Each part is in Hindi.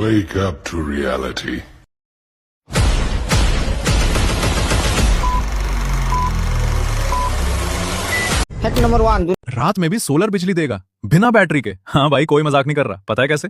Wake up to reality. Fact number 1, रात में भी सोलर बिजली देगा बिना बैटरी के। हाँ भाई, कोई मजाक नहीं कर रहा। पता है कैसे?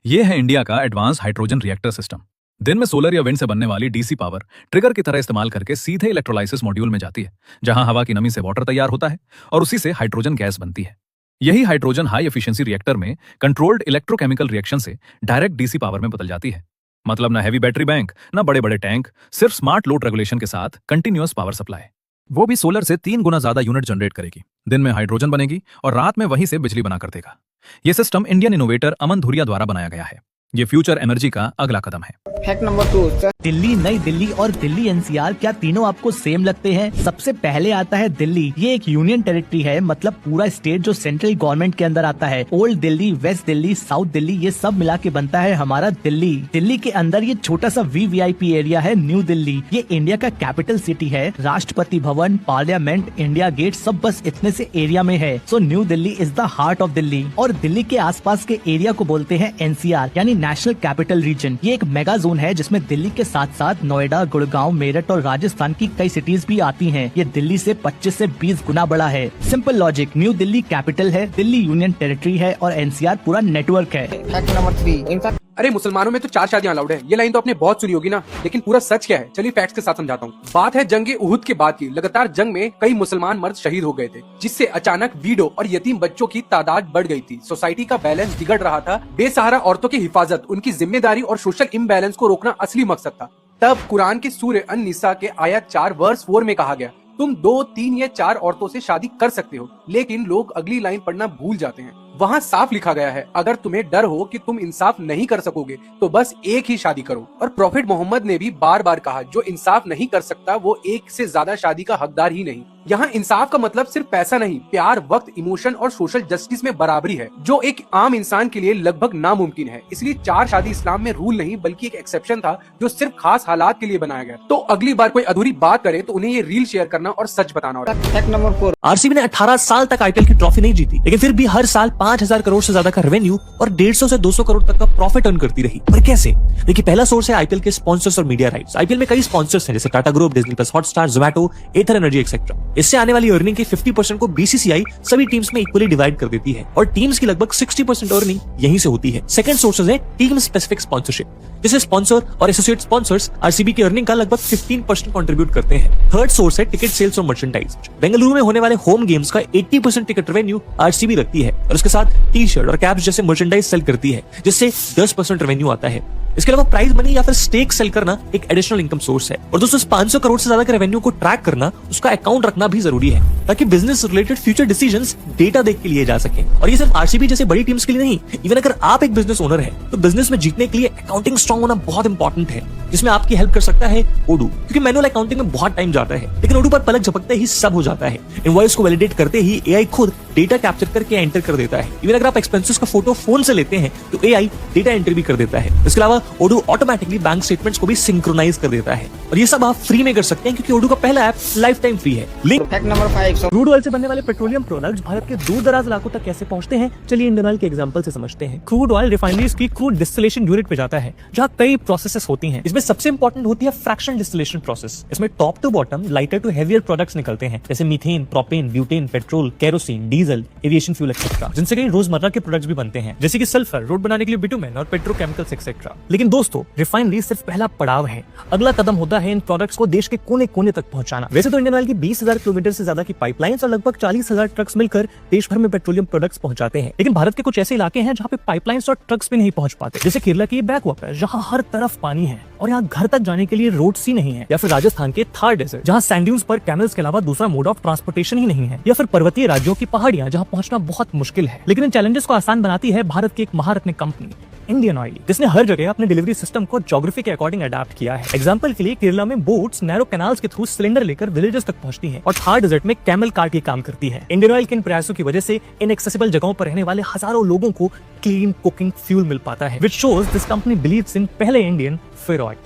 ये है इंडिया का एडवांस हाइड्रोजन रिएक्टर सिस्टम। दिन में सोलर या विंड से बनने वाली डीसी पावर ट्रिगर की तरह इस्तेमाल करके सीधे इलेक्ट्रोलाइसिस मॉड्यूल में जाती है, जहां हवा की नमी से वाटर तैयार होता है और उसी से हाइड्रोजन गैस बनती है। यही हाइड्रोजन हाई एफिशिएंसी रिएक्टर में कंट्रोल्ड इलेक्ट्रोकेमिकल रिएक्शन से डायरेक्ट डीसी पावर में बदल जाती है। मतलब ना हैवी बैटरी बैंक, ना बड़े बड़े टैंक, सिर्फ स्मार्ट लोड रेगुलेशन के साथ कंटिन्यूअस पावर सप्लाई। वो भी सोलर से 3 गुना ज्यादा यूनिट जनरेट करेगी। दिन में हाइड्रोजन बनेगी और रात में वहीं से बिजली बना कर देगा। यह सिस्टम इंडियन इनोवेटर अमन धुरिया द्वारा बनाया गया है। ये फ्यूचर एनर्जी का अगला कदम है। फैक्ट नंबर 2, दिल्ली, नई दिल्ली और दिल्ली एनसीआर क्या तीनों आपको सेम लगते हैं? सबसे पहले आता है दिल्ली। ये एक यूनियन टेरिटरी है, मतलब पूरा स्टेट जो सेंट्रल गवर्नमेंट के अंदर आता है। Old Delhi, west Delhi, south Delhi, ये सब मिला के बनता है हमारा दिल्ली। दिल्ली के अंदर ये छोटा सा वीवीआईपी एरिया है न्यू दिल्ली। ये इंडिया का कैपिटल सिटी है। Rashtrapati Bhavan, parliament, India gate सब बस इतने से एरिया में है। So new Delhi is the heart of Delhi. और दिल्ली के आसपास के एरिया को बोलते हैं एनसीआर यानी नेशनल कैपिटल रीजन। ये एक मेगा जोन है जिसमें दिल्ली के साथ साथ नोएडा, गुड़गांव, मेरठ और राजस्थान की कई सिटीज भी आती हैं। ये दिल्ली से 25 से 20 गुना बड़ा है। Simple logic, new Delhi capital है, दिल्ली यूनियन टेरिटरी है और एनसीआर पूरा नेटवर्क है। फैक्ट नंबर 3, अरे मुसलमानों में तो 4 शादियां अलाउड है। ये लाइन तो आपने बहुत सुनी होगी ना, लेकिन पूरा सच क्या है? चलिए फैक्ट्स के साथ समझाता हूँ। बात है जंग उहुद के बाद की। लगातार जंग में कई मुसलमान मर्द शहीद हो गए थे, जिससे अचानक वीडो और यतीम बच्चों की तादाद बढ़ गई थी। सोसाइटी का बैलेंस बिगड़ रहा था। बेसहारा औरतों की हिफाजत, उनकी जिम्मेदारी और सोशल इम्बैलेंस को रोकना असली मकसद था। तब कुरान के सूरह अन-निसा के आयत 4 वर्स 4 में कहा गया, तुम 2, 3 या 4 औरतों से शादी कर सकते हो। लेकिन लोग अगली लाइन पढ़ना भूल जाते हैं। वहाँ साफ लिखा गया है, अगर तुम्हें डर हो कि तुम इंसाफ नहीं कर सकोगे तो बस एक ही शादी करो। और प्रॉफिट मोहम्मद ने भी बार बार कहा, जो इंसाफ नहीं कर सकता वो एक से ज्यादा शादी का हकदार ही नहीं। यहाँ इंसाफ का मतलब सिर्फ पैसा नहीं, प्यार, वक्त, इमोशन और सोशल जस्टिस में बराबरी है, जो एक आम इंसान के लिए लगभग नामुमकिन है। इसलिए 4 शादी इस्लाम में रूल नहीं बल्कि एक एक्सेप्शन था, जो सिर्फ खास हालात के लिए बनाया गया। तो अगली बार कोई अधूरी बात करे तो उन्हें ये रील शेयर करना और सच बताना होगा। फैक्ट नंबर 4, आरसीबी ने 18 साल तक आईपीएल की ट्रॉफी नहीं जीती, लेकिन फिर भी हर साल 5000 करोड़ से ज्यादा का रेवेन्यू और 150 से 200 करोड़ तक का प्रॉफिट अर्न करती रही। पर कैसे? देखिए, पहला सोर्स है आईपीएल के स्पॉन्सर्स और मीडिया राइट्स। आईपीएल में कई स्पॉन्सर्स हैं, जैसे Tata group, Disney plus Hotstar, Zomato, Ather Energy etcetera. इससे आने वाली अर्निंग के 50% को बीसीसीआई सभी टीम्स में इक्वली डिवाइड कर देती है और टीम्स की लगभग 60% अर्निंग यहीं से होती है। सेकंड सोर्सेज है टीम स्पेसिफिक स्पॉन्सरशिप, जिसे स्पॉन्सर और एसोसिएट स्पॉन्सर्स आरसीबी की अर्निंग का लगभग 15% कंट्रीब्यूट करते हैं। थर्ड सोर्स है टिकट सेल्स और मर्चेंडाइज। बेंगलुरु में होने वाले होम गेम्स का 80% टिकट रेवेन्यू आरसीबी रखती है और उसके साथ टी शर्ट और कैप्स जैसे मर्चेंडाइज सेल करती है, जिससे 10% रेवेन्यू आता है। इसके अलावा प्राइज मनी या फिर स्टेक सेल करना एक एडिशनल इनकम सोर्स है। और दोस्तों, 500 करोड़ से ज्यादा के रेवेन्यू को ट्रैक करना, उसका अकाउंट रखना भी जरूरी है, ताकि business related future decisions data देख के लिए जा सके। और ये सिर्फ आरसीबी जैसे बड़ी टीम्स के लिए नहीं, इवन अगर आप एक बिजनेस ओनर है तो बिजनेस में जीतने के लिए अकाउंटिंग स्ट्रांग होना बहुत इंपॉर्टेंट है, जिसमें आपकी हेल्प कर सकता है ओडू, क्योंकि मैनुअल अकाउंटिंग में बहुत टाइम जाता है, लेकिन ओडू पर पलक झपकते ही सब हो जाता है। इनवॉइस को वैलिडेट करते ही एआई खुद डेटा कैप्चर करके एंटर कर देता है। इवन अगर आप एक्सपेंसेस का फोटो फोन से लेते हैं तो एआई डेटा एंट्री भी कर देता है। इसके अलावा ओडू ऑटोमेटिकली बैंक स्टेटमेंट्स को भी सिंक्रोनाइज कर देता है, और ये सब आप फ्री में कर सकते हैं, क्योंकि ओडू का पहला ऐप लाइफ टाइम फ्री है। Link fact number 5, crude oil से बनने वाले पेट्रोलियम प्रोडक्ट्स भारत के दूर दराज इलाकों तक कैसे पहुंचते हैं, चलिए इंडियन ऑयल के एग्जांपल से समझते हैं। क्रूड ऑयल रिफाइनरीज की क्रूड डिस्टिलेशन यूनिट पे जाता है, जहां कई प्रोसेसेस होती हैं। इसमें सबसे इंपॉर्टेंट होती है फ्रैक्शन डिस्टिलेशन प्रोसेस। इसमें top to bottom lighter to heavier products निकलते हैं, जैसे methane, propane, butane, petrol, kerosene, diesel, aviation fuel etcetera, जिनसे कई रोजमर्रा के प्रोडक्ट्स भी बनते हैं, जैसे कि सल्फर, रोड बनाने के लिए बिटुमेन और पेट्रोकेमिकल्स एक्सेट्रा। लेकिन दोस्तों, रिफाइनरी सिर्फ पहला पड़ाव है। अगला कदम होता है इन प्रोडक्ट्स को देश के कोने कोने तक पहुंचाना। वैसे तो इंडियन ऑयल की 20,000 किलोमीटर से ज्यादा की पाइपलाइंस और लगभग 40,000 ट्रक्स मिलकर देश भर में पेट्रोलियम प्रोडक्ट्स पहुंचाते हैं, लेकिन भारत के कुछ ऐसे इलाके हैं जहां पे पाइपलाइंस और ट्रक्स भी नहीं पहुंच पाते, जैसे केरला की बैकवाटर, जहां हर तरफ पानी है और यहाँ घर तक जाने के लिए रोड्स ही नहीं है, या फिर राजस्थान के थार डेजर्ट, जहाँ सैंड ड्यून्स पर कैमल्स के अलावा दूसरा मोड ऑफ ट्रांसपोर्टेशन ही नहीं है, या फिर पर्वतीय राज्यों की पहाड़ियां, जहाँ पहुंचना बहुत मुश्किल है। लेकिन इन चैलेंजेस को आसान बनाती है भारत की एक महारत्न कंपनी इंडियन ऑयल, जिसने हर जगह अपने डिलीवरी सिस्टम को ज्योग्राफी के अकॉर्डिंग अडैप्ट किया है। एग्जांपल के लिए केरला में बोट्स नैरो कैनाल्स के थ्रू सिलेंडर लेकर विलेजेस तक पहुंचती हैं और थार डेजर्ट में कैमल कार के काम करती है। इंडियन ऑयल के इन प्रयासों की वजह से इनएक्सेसिबल जगहों पर रहने वाले हजारों लोगों को क्लीन कुकिंग फ्यूल मिल पाता है, which shows this company believes in पहले इंडियन फिर ऑयल।